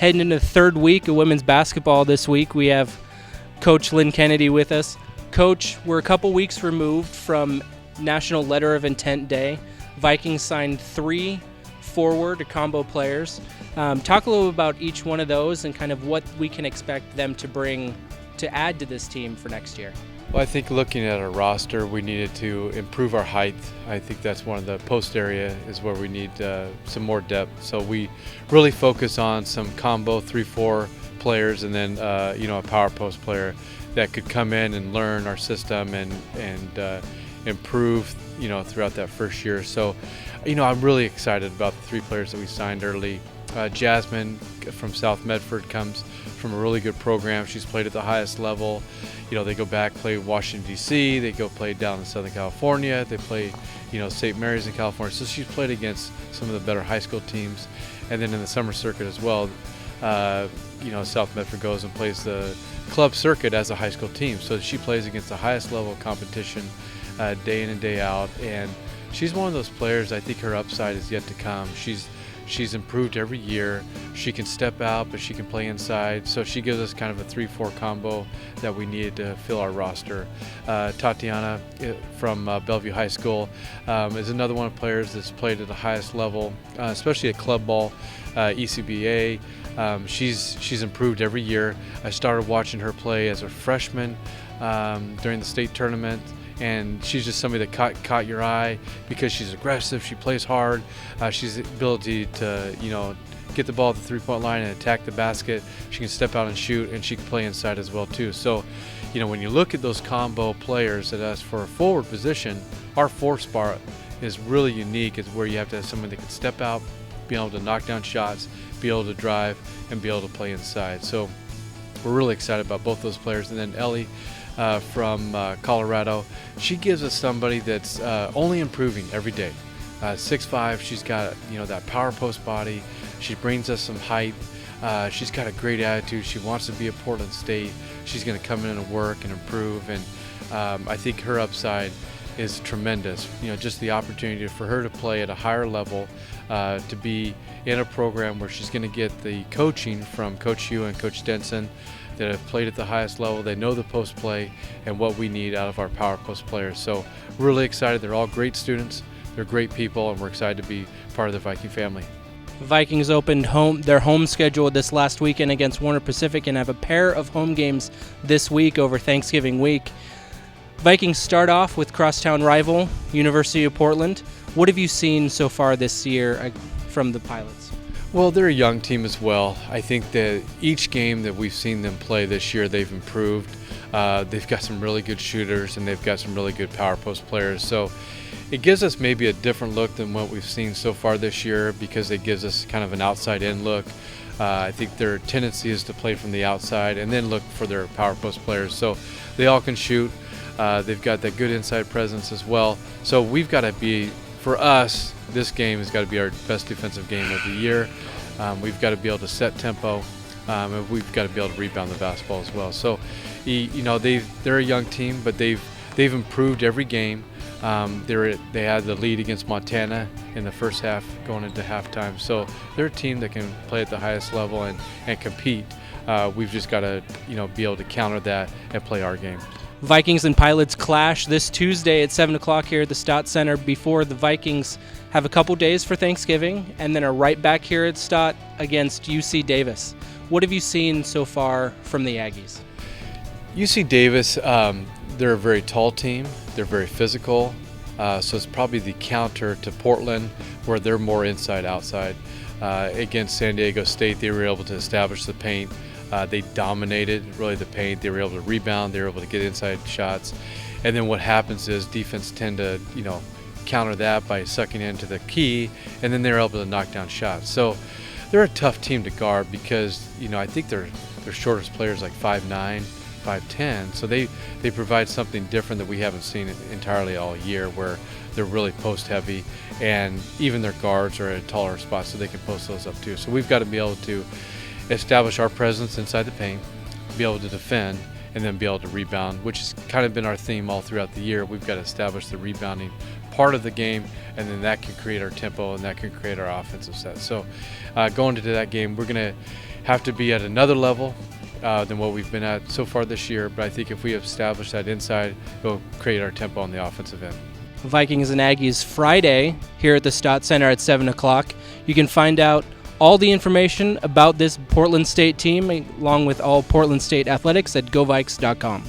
Heading into the third week of women's basketball this week, we have Coach Lynn Kennedy with us. Coach, we're a couple weeks removed from National Letter of Intent Day. Vikings signed 3 forward or combo players. Talk a little about each one of those and kind of what we can expect them to bring to add to this team for next year. Well, I think looking at our roster, we needed to improve our height. I think that's one of the post area is where we need some more depth. So we really focus on some combo 3-4 players and then a power post player that could come in and learn our system and improve throughout that first year. So I'm really excited about the 3 players that we signed early. Jasmine from South Medford comes from a really good program. She's played at the highest level. They go back, play Washington, D.C. They go play down in Southern California. They play, St. Mary's in California. So she's played against some of the better high school teams. And then in the summer circuit as well, South Medford goes and plays the club circuit as a high school team. So she plays against the highest level of competition day in and day out. And she's one of those players, I think her upside is yet to come. She's improved every year. She can step out, but she can play inside. So she gives us kind of a 3-4 combo that we needed to fill our roster. Tatiana from Bellevue High School is another one of the players that's played at the highest level, especially at club ball, ECBA. She's improved every year. I started watching her play as a freshman during the state tournament. And she's just somebody that caught your eye because she's aggressive, she plays hard, she's the ability to, get the ball at the three-point line and attack the basket. She can step out and shoot, and she can play inside as well too. So, when you look at those combo players that us for a forward position, our 4 spot is really unique. It's where you have to have someone that can step out, be able to knock down shots, be able to drive, and be able to play inside. So we're really excited about both those players. And then Ellie from Colorado, she gives us somebody that's only improving every day. 6'5", she's got that power post body. She brings us some height. She's got a great attitude. She wants to be at Portland State. She's going to come in and work and improve, and I think her upside is tremendous. Just the opportunity for her to play at a higher level, to be in a program where she's going to get the coaching from Coach Hugh and Coach Denson that have played at the highest level. They know the post play and what we need out of our power post players. So really excited. They're all great students. They're great people, and we're excited to be part of the Viking family. Vikings opened their home schedule this last weekend against Warner Pacific and have a pair of home games this week over Thanksgiving week. Vikings start off with crosstown rival University of Portland. What have you seen so far this year from the Pilots? Well, they're a young team as well. I think that each game that we've seen them play this year, they've improved. They've got some really good shooters, and they've got some really good power post players. So it gives us maybe a different look than what we've seen so far this year because it gives us kind of an outside-in look. I think their tendency is to play from the outside and then look for their power post players. So they all can shoot. They've got that good inside presence as well. So we've got to be, for us, this game has got to be our best defensive game of the year. We've got to be able to set tempo, and we've got to be able to rebound the basketball as well. So, they're a young team, but they've improved every game. They had the lead against Montana in the first half going into halftime. So they're a team that can play at the highest level and compete. We've just got to be able to counter that and play our game. Vikings and Pilots clash this Tuesday at 7 o'clock here at the Stott Center before the Vikings have a couple days for Thanksgiving and then are right back here at Stott against UC Davis. What have you seen so far from the Aggies? UC Davis, they're a very tall team. They're very physical. So it's probably the counter to Portland where they're more inside-outside. Against San Diego State, they were able to establish the paint. They dominated really the paint. They were able to rebound. They were able to get inside shots. And then what happens is defense tend to, counter that by sucking into the key, and then they're able to knock down shots. So they're a tough team to guard because, I think their shortest players like 5'9", 5'10", so they provide something different that we haven't seen entirely all year, where they're really post heavy, and even their guards are at a taller spot, so they can post those up too. So we've got to be able to establish our presence inside the paint, be able to defend, and then be able to rebound, which has kind of been our theme all throughout the year. We've got to establish the rebounding part of the game, and then that can create our tempo and that can create our offensive set. So going into that game, we're going to have to be at another level than what we've been at so far this year. But I think if we establish that inside, it'll create our tempo on the offensive end. Vikings and Aggies Friday here at the Stott Center at 7 o'clock. You can find out all the information about this Portland State team along with all Portland State athletics at govikes.com.